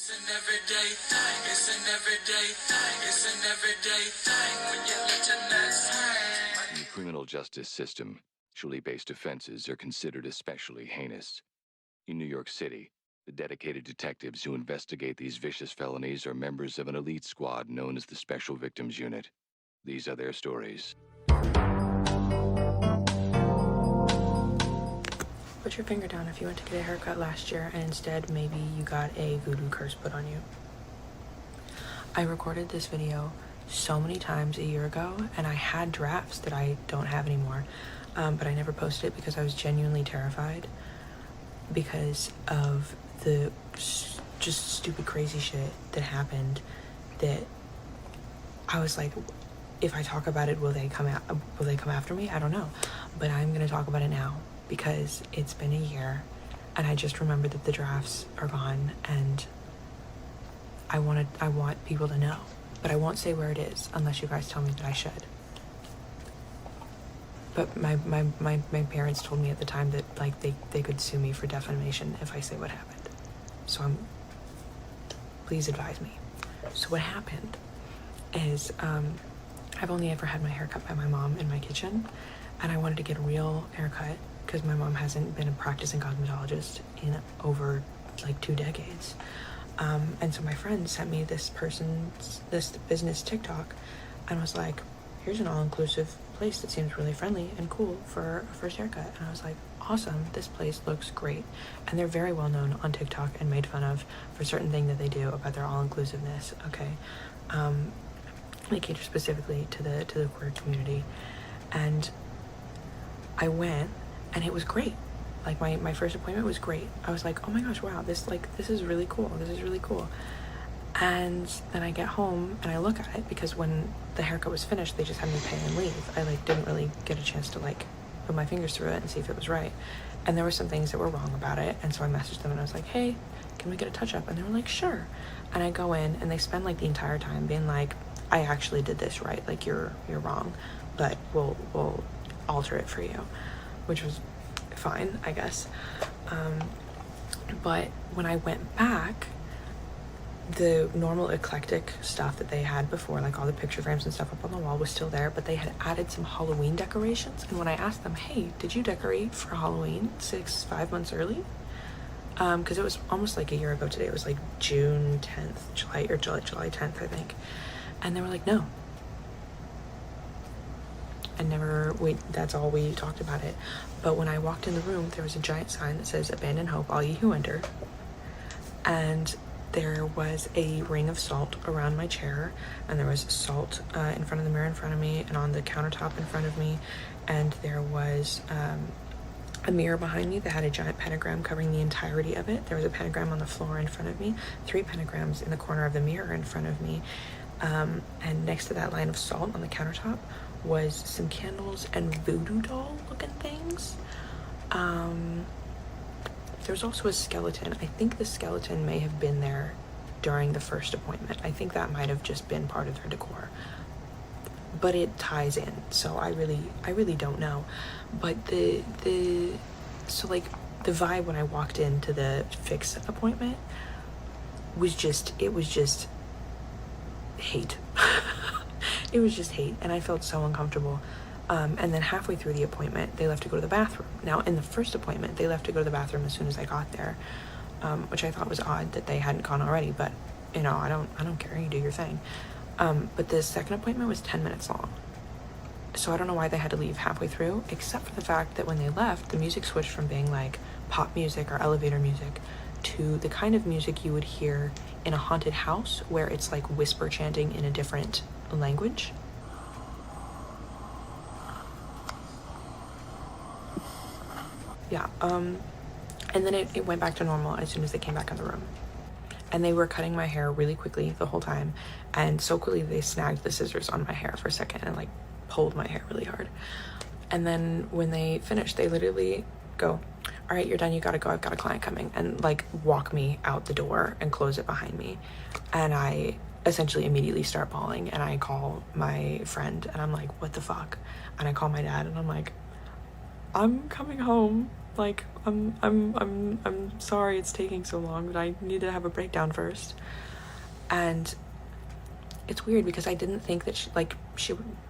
It's an everyday thing. It's an everyday thing. It's an everyday thing when you let your nuts hang. In the criminal justice system, sexually-based offenses are considered especially heinous. In New York City, the dedicated detectives who investigate these vicious felonies are members of an elite squad known as the Special Victims Unit. These are their stories. Put your finger down if you went to get a haircut last year and instead maybe you got a voodoo curse put on you. I recorded this video so many times a year ago and I had drafts that I don't have anymore, but I never posted it because I was genuinely terrified because of the just stupid crazy shit that happened, that I was like, if I talk about it, will they come after me? I don't know, but I'm gonna talk about it now because it's been a year and I just remembered that the drafts are gone and I want people to know, but I won't say where it is unless you guys tell me that I should. But my parents told me at the time that like they could sue me for defamation if I say what happened. So please advise me. So what happened is I've only ever had my hair cut by my mom in my kitchen, and I wanted to get a real haircut because my mom hasn't been a practicing cosmetologist in over like 2 decades. And so my friend sent me this business TikTok and was like, here's an all-inclusive place that seems really friendly and cool for a first haircut. And I was like, awesome, this place looks great. And they're very well known on TikTok and made fun of for certain thing that they do about their all-inclusiveness, okay? They cater specifically to the queer community. And I went and it was great. Like my first appointment was great. I was like, oh my gosh, wow, this is really cool. This is really cool. And then I get home and I look at it because when the haircut was finished, they just had me pay and leave. I like didn't really get a chance to like put my fingers through it and see if it was right. And there were some things that were wrong about it. And so I messaged them and I was like, hey, can we get a touch up? And they were like, sure. And I go in and they spend like the entire time being like, I actually did this right. Like you're wrong, but we'll alter it for you, which was fine, I guess. But when I went back, the normal eclectic stuff that they had before, like all the picture frames and stuff up on the wall, was still there, but they had added some Halloween decorations. And when I asked them, hey, did you decorate for Halloween 5 months early? Because it was almost like a year ago today. It was like June 10th, July 10th, I think. And they were like, no. And that's all we talked about it. But when I walked in the room, there was a giant sign that says, abandon hope, all ye who enter. And there was a ring of salt around my chair, and there was salt in front of the mirror in front of me and on the countertop in front of me. And there was a mirror behind me that had a giant pentagram covering the entirety of it. There was a pentagram on the floor in front of me, 3 pentagrams in the corner of the mirror in front of me. And next to that line of salt on the countertop was some candles and voodoo doll looking things. There's also a skeleton. I think the skeleton may have been there during the first appointment. I think that might have just been part of their decor, but it ties in, so I really don't know. But so like the vibe when I walked into the fix appointment was just hate. It was just hate, and I felt so uncomfortable. And then halfway through the appointment, they left to go to the bathroom. Now, in the first appointment, they left to go to the bathroom as soon as I got there, which I thought was odd that they hadn't gone already. But you know, I don't care. You do your thing. But the second appointment was 10 minutes long, so I don't know why they had to leave halfway through, except for the fact that when they left, the music switched from being like pop music or elevator music to the kind of music you would hear in a haunted house, where it's like whisper chanting in a different language. Yeah, and then it went back to normal as soon as they came back in the room. And they were cutting my hair really quickly the whole time, and so quickly they snagged the scissors on my hair for a second and like pulled my hair really hard. And then when they finished, they literally go, all right, you're done, you gotta go, I've got a client coming, and like walk me out the door and close it behind me. And I essentially immediately start bawling, and I call my friend and I'm like, what the fuck? And I call my dad and I'm like, I'm coming home Like, I'm sorry it's taking so long, but I need to have a breakdown first. And it's weird because I didn't think that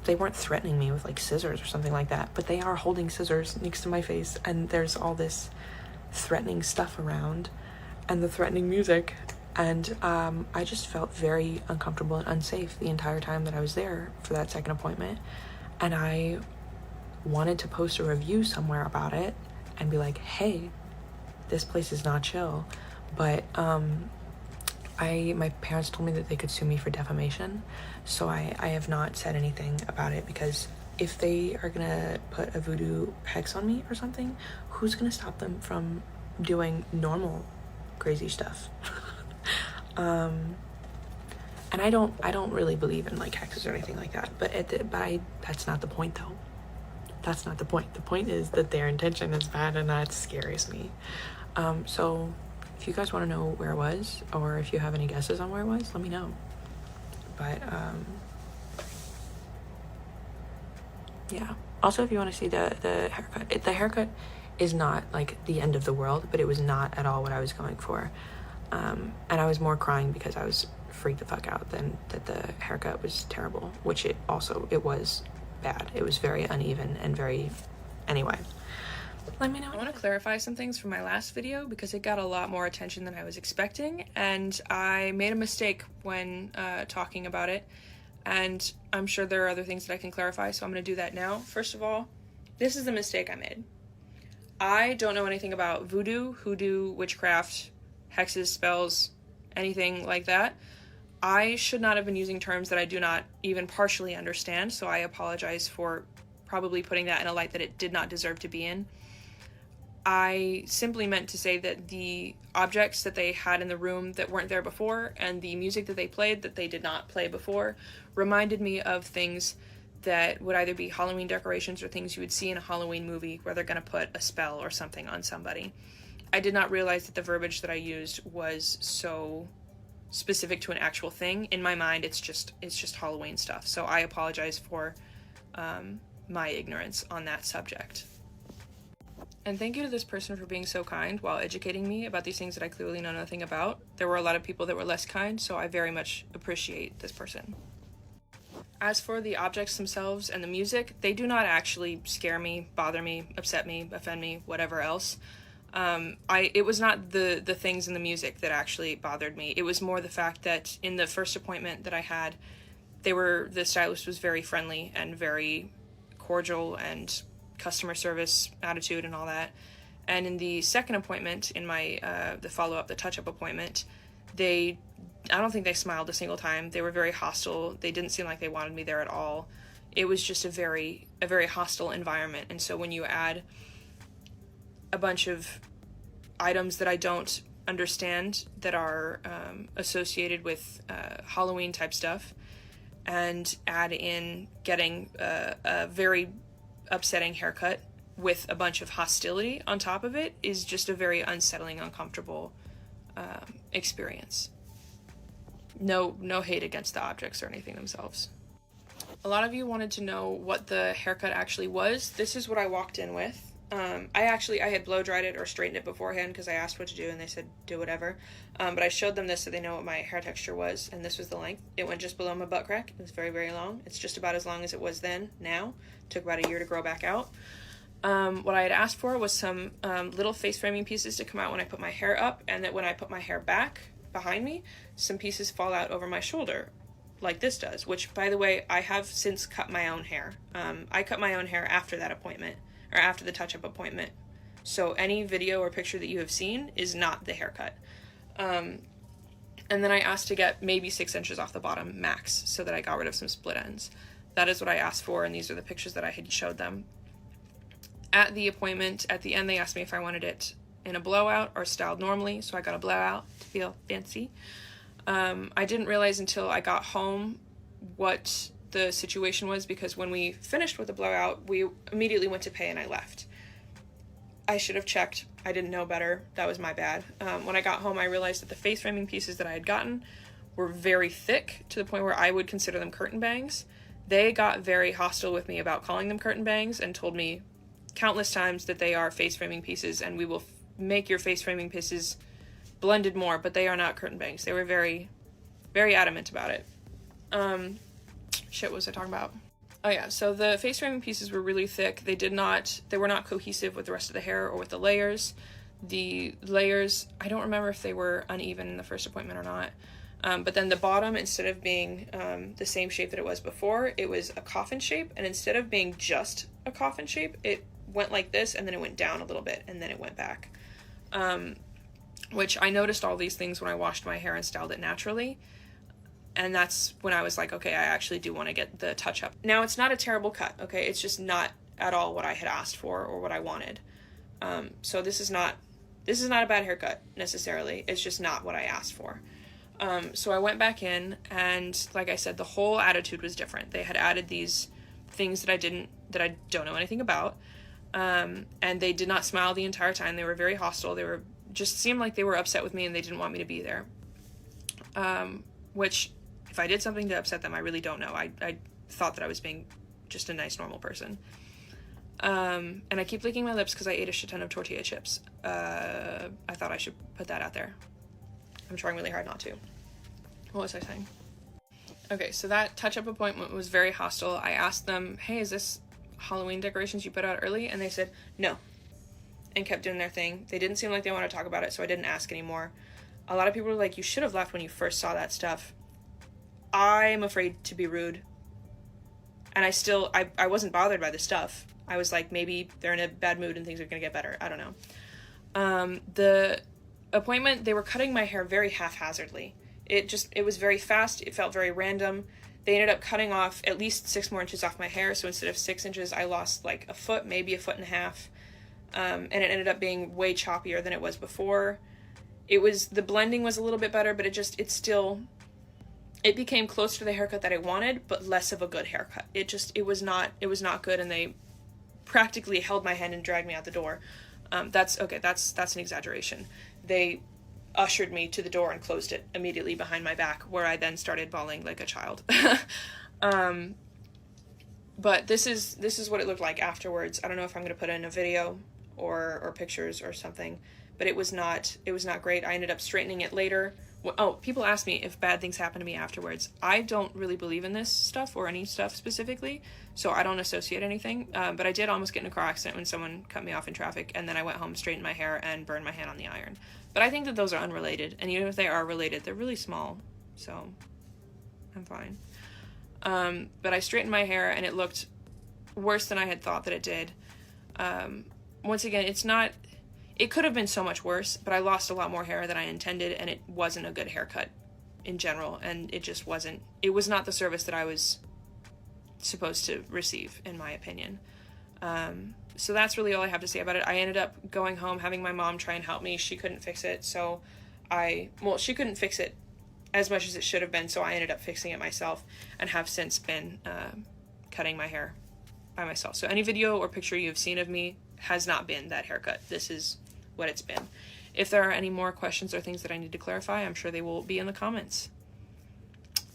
they weren't threatening me with like scissors or something like that, but they are holding scissors next to my face, and there's all this threatening stuff around and the threatening music. And I just felt very uncomfortable and unsafe the entire time that I was there for that second appointment. And I wanted to post a review somewhere about it and be like, hey, this place is not chill. But my parents told me that they could sue me for defamation, so I have not said anything about it, because if they are gonna put a voodoo hex on me or something, who's gonna stop them from doing normal crazy stuff? And I don't really believe in like hexes or anything like that, but that's not the point though. That's not the point. The point is that their intention is bad, and that scares me. So if you guys want to know where it was, or if you have any guesses on where it was, let me know. But yeah. Also, if you want to see the haircut, the haircut is not like the end of the world, but it was not at all what I was going for. And I was more crying because I was freaked the fuck out than that the haircut was terrible, which it was bad. It was very uneven and very... Anyway, let me know. I want to clarify some things from my last video because it got a lot more attention than I was expecting, and I made a mistake when talking about it, and I'm sure there are other things that I can clarify, so I'm going to do that now. First of all, this is the mistake I made. I don't know anything about voodoo, hoodoo, witchcraft, hexes, spells, anything like that. I should not have been using terms that I do not even partially understand, so I apologize for probably putting that in a light that it did not deserve to be in. I simply meant to say that the objects that they had in the room that weren't there before, and the music that they played that they did not play before, reminded me of things that would either be Halloween decorations or things you would see in a Halloween movie where they're going to put a spell or something on somebody. I did not realize that the verbiage that I used was so specific to an actual thing. In my mind, it's just Halloween stuff. So I apologize for my ignorance on that subject. And thank you to this person for being so kind while educating me about these things that I clearly know nothing about. There were a lot of people that were less kind, so I very much appreciate this person. As for the objects themselves and the music, they do not actually scare me, bother me, upset me, offend me, whatever else. It was not the things in the music that actually bothered me. It was more the fact that in the first appointment that I had, the stylist was very friendly and very cordial and customer service attitude and all that. And in the second appointment, in my, the follow-up, the touch-up appointment, I don't think they smiled a single time. They were very hostile. They didn't seem like they wanted me there at all. It was just a very hostile environment. And so when you add a bunch of items that I don't understand that are associated with Halloween type stuff, and add in getting a very upsetting haircut with a bunch of hostility on top of it, is just a very unsettling, uncomfortable experience. No hate against the objects or anything themselves. A lot of you wanted to know what the haircut actually was. This is what I walked in with. I had blow dried it or straightened it beforehand because I asked what to do and they said do whatever. But I showed them this so they know what my hair texture was, and this was the length. It went just below my butt crack. It was very, very long. It's just about as long as it was then, now. It took about a year to grow back out. What I had asked for was some little face framing pieces to come out when I put my hair up, and that when I put my hair back behind me, some pieces fall out over my shoulder, like this does, which, by the way, I have since cut my own hair. I cut my own hair after that appointment, or after the touch-up appointment. So any video or picture that you have seen is not the haircut. And then I asked to get maybe 6 inches off the bottom max, so that I got rid of some split ends. That is what I asked for, and these are the pictures that I had showed them. At the appointment, at the end, they asked me if I wanted it in a blowout or styled normally, so I got a blowout to feel fancy. I didn't realize until I got home what the situation was, because when we finished with the blowout, we immediately went to pay and I left. I should have checked. I didn't know better. That was my bad. When I got home, I realized that the face framing pieces that I had gotten were very thick, to the point where I would consider them curtain bangs. They got very hostile with me about calling them curtain bangs and told me countless times that they are face framing pieces, and we will make your face framing pieces blended more, but they are not curtain bangs. They were very, very adamant about it. Shit, what was I talking about? Oh yeah, so the face framing pieces were really thick. They were not cohesive with the rest of the hair or with the layers. The layers, I don't remember if they were uneven in the first appointment or not. But then the bottom, instead of being the same shape that it was before, it was a coffin shape. And instead of being just a coffin shape, it went like this, and then it went down a little bit, and then it went back. Which I noticed all these things when I washed my hair and styled it naturally. And that's when I was like, okay, I actually do want to get the touch up. Now, it's not a terrible cut, okay? It's just not at all what I had asked for or what I wanted. So this is not a bad haircut necessarily. It's just not what I asked for. So I went back in, and like I said, the whole attitude was different. They had added these things that I don't know anything about. And they did not smile the entire time. They were very hostile. Seemed like they were upset with me, and they didn't want me to be there. Which, if I did something to upset them, I really don't know. I thought that I was being just a nice, normal person. And I keep licking my lips because I ate a shit ton of tortilla chips. I thought I should put that out there. I'm trying really hard not to. What was I saying? Okay, so that touch-up appointment was very hostile. I asked them, hey, is this Halloween decorations you put out early? And they said, no. And kept doing their thing. They didn't seem like they wanted to talk about it, so I didn't ask anymore. A lot of people were like, you should have left when you first saw that stuff. I'm afraid to be rude. And I wasn't bothered by the stuff. I was like, maybe they're in a bad mood and things are going to get better. I don't know. The appointment, they were cutting my hair very haphazardly. It was very fast. It felt very random. They ended up cutting off at least 6 more inches off my hair. So instead of 6 inches, I lost like a foot, maybe a foot and a half. And it ended up being way choppier than it was before. The blending was a little bit better, but it became close to the haircut that I wanted, but less of a good haircut. It was not good, and they practically held my hand and dragged me out the door. That's an exaggeration. They ushered me to the door and closed it immediately behind my back, where I then started bawling like a child. But this is what it looked like afterwards. I don't know if I'm going to put in a video or pictures or something, but it was not great. I ended up straightening it later. Oh, people ask me if bad things happen to me afterwards. I don't really believe in this stuff or any stuff specifically, so I don't associate anything. But I did almost get in a car accident when someone cut me off in traffic, and then I went home, straightened my hair, and burned my hand on the iron. But I think that those are unrelated, and even if they are related, they're really small, so I'm fine. But I straightened my hair, and it looked worse than I had thought that it did. Once again, it could have been so much worse, but I lost a lot more hair than I intended, and it wasn't a good haircut in general, and it was not the service that I was supposed to receive, in my opinion. So that's really all I have to say about it. I ended up going home, having my mom try and help me. She couldn't fix it, she couldn't fix it as much as it should have been, so I ended up fixing it myself, and have since been cutting my hair by myself. So any video or picture you've seen of me has not been that haircut. This is what it's been. If there are any more questions or things that I need to clarify, I'm sure they will be in the comments.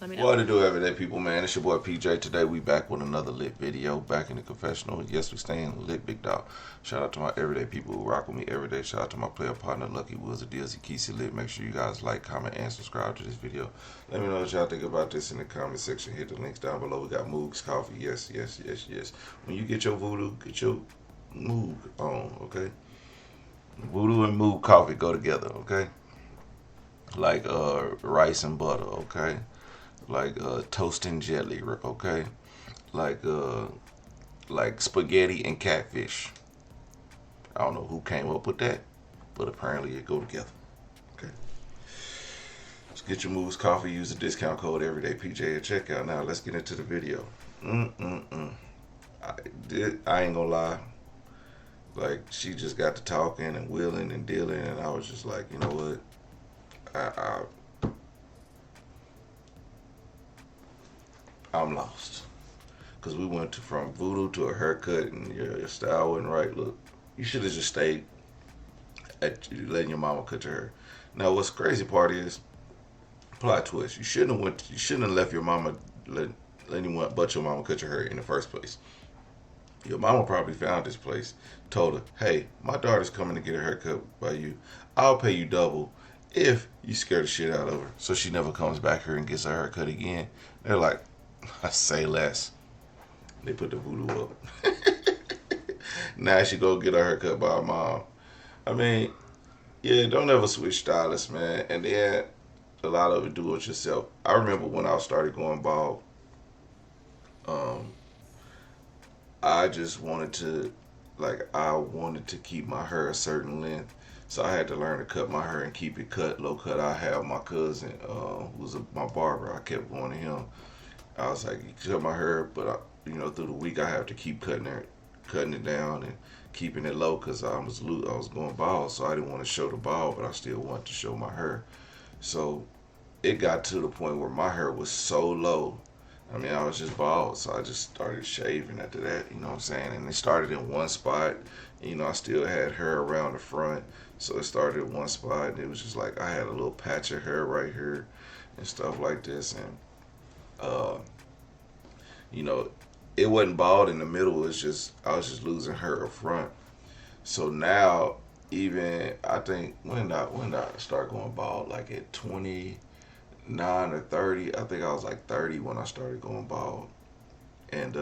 Let me know. What to do, everyday people, man? It's your boy PJ. Today we back with another lit video, back in the confessional. Yes, we staying lit, big dog. Shout out to my everyday people who rock with me every day. Shout out to my player partner, Lucky Woods, DLZ Kesey Lit. Make sure you guys like, comment, and subscribe to this video. Let me know what y'all think about this in the comment section. Hit the links down below. We got Moog's Coffee. Yes. When you get your voodoo, get your Moog on, okay? Voodoo and Moog coffee go together, okay? Like rice and butter, okay? Like toast and jelly, okay? Like spaghetti and catfish. I don't know who came up with that, but apparently it go together, okay? Let's get your Moog's Coffee. Use the discount code everydaypj at checkout. Now let's get into the video. I ain't gonna lie. Like, she just got to talking and wheeling and dealing, and I was just like, you know what? I'm lost. Because we went from voodoo to a haircut, and your style wasn't right. Look, you should have just stayed at letting your mama cut your hair. Now, what's the crazy part is, plot twist. You shouldn't have left your mama, let anyone but your mama cut your hair in the first place. Your mama probably found this place, told her, hey, my daughter's coming to get her haircut by you. I'll pay you double if you scare the shit out of her. So she never comes back here and gets her haircut again. They're like, I say less. They put the voodoo up. Now she go get her haircut by her mom. I mean, yeah, don't ever switch stylists, man. And then a lot of it do it yourself. I remember when I started going bald, um, I just wanted to, I wanted to keep my hair a certain length. So I had to learn to cut my hair and keep it cut, low cut. I have my cousin, who was my barber. I kept going to him. I was like, you cut my hair, but through the week I have to keep cutting it down and keeping it low because I was going bald, so I didn't want to show the bald, but I still wanted to show my hair. So it got to the point where my hair was so low. I mean, I was just bald, so I just started shaving after that, you know what I'm saying? And it started in one spot. I still had hair around the front, so it started in one spot, and it was just like I had a little patch of hair right here and stuff like this. And, uh, you know, it wasn't bald in the middle. It's just I was just losing hair up front. So now, even I think when I start going bald, like at 29 or 30. I think I was like 30 when I started going bald. And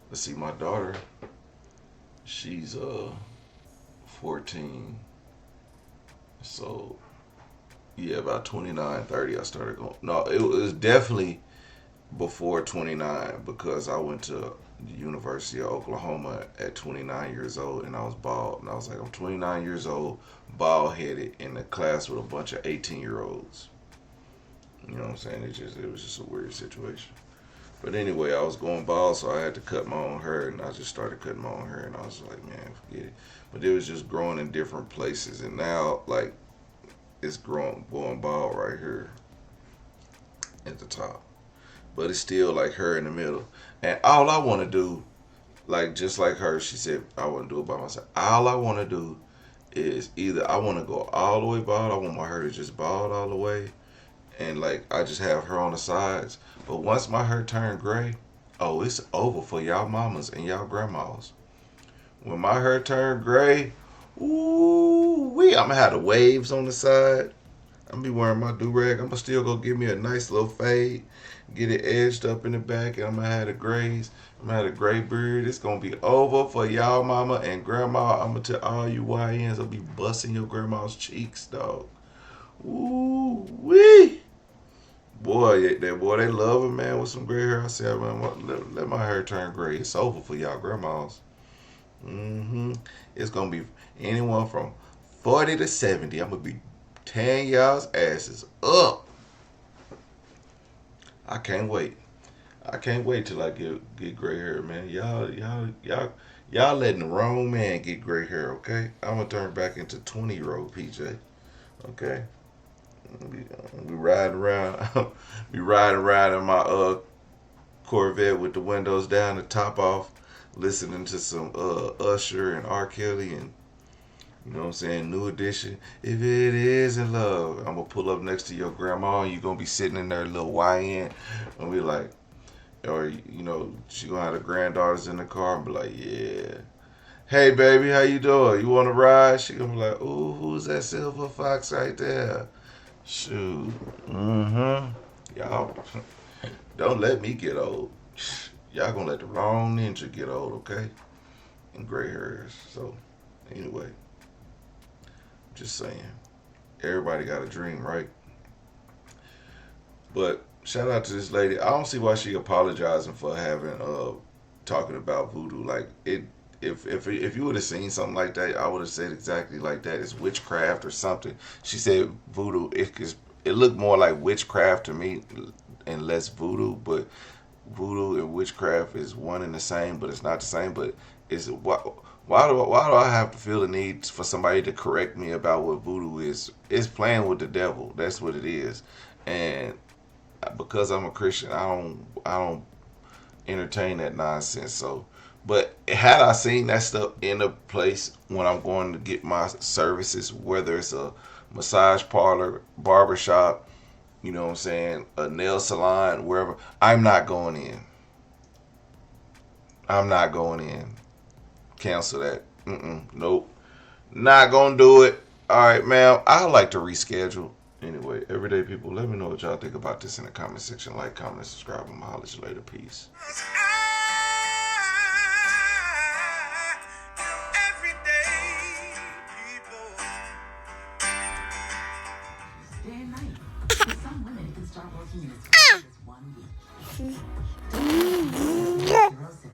let's see, my daughter, she's 14. So yeah, about 29, 30 I started going. No, it was definitely before 29 because I went to the University of Oklahoma at 29 years old and I was bald. And I was like, I'm 29 years old, bald headed, in a class with a bunch of 18-year-olds. You know what I'm saying? It was just a weird situation. But anyway, I was going bald, so I had to cut my own hair, and I just started cutting my own hair, and I was like, man, forget it. But it was just growing in different places, and now, like, it's going bald right here at the top. But it's still, like, her in the middle. And all I want to do, like, just like her, she said, I want to do it by myself. All I want to do is either I want to go all the way bald, I want my hair to just bald all the way, and like I just have her on the sides. But once my hair turn gray, oh, it's over for y'all mamas and y'all grandmas. When my hair turn gray, ooh wee, I'm gonna have the waves on the side. I'm gonna be wearing my do-rag. I'm gonna still go give me a nice little fade, get it edged up in the back, and I'm gonna have the grays. I'm gonna have a gray beard. It's gonna be over for y'all mama and grandma. I'm gonna tell all you YNs, I'll be busting your grandma's cheeks, dog. Ooh wee. Boy, they love a man with some gray hair. I said, man, let my hair turn gray. It's over for y'all grandmas. It's gonna be anyone from 40 to 70. I'm gonna be tearing y'all's asses up. I can't wait. I can't wait till I get gray hair, man. Y'all letting the wrong man get gray hair, okay? I'm gonna turn back into 20-year-old PJ, okay? Be riding around, be riding around in my Corvette with the windows down, the top off, listening to some Usher and R. Kelly and you know what I'm saying, New Edition. If it isn't love, I'm gonna pull up next to your grandma and you gonna be sitting in there, little YN, and be like, or she gonna have the granddaughters in the car and be like, yeah. Hey baby, how you doing? You wanna ride? She gonna be like, ooh, who's that silver fox right there? Shoot. Y'all don't let me get old. Y'all gonna let the wrong ninja get old, okay? And gray hairs. So anyway, just saying. Everybody got a dream, right? But shout out to this lady. I don't see why she apologizing for having talking about voodoo. Like it if you would have seen something like that, I would have said exactly like that. It's witchcraft or something. She said voodoo. It looked more like witchcraft to me and less voodoo. But voodoo and witchcraft is one and the same, but it's not the same. But why do I have to feel the need for somebody to correct me about what voodoo is? It's playing with the devil. That's what it is. And because I'm a Christian, I don't entertain that nonsense. So, but had I seen that stuff in a place when I'm going to get my services, whether it's a massage parlor, barbershop, you know what I'm saying, a nail salon, wherever, I'm not going in. I'm not going in. Cancel that. Nope. Not gonna do it. All right, ma'am. I like to reschedule. Anyway, everyday people, let me know what y'all think about this in the comment section. Like, comment, subscribe. I'm gonna holler at you later. Peace. Day and night. For some women, it can start working in as quick as 1 week.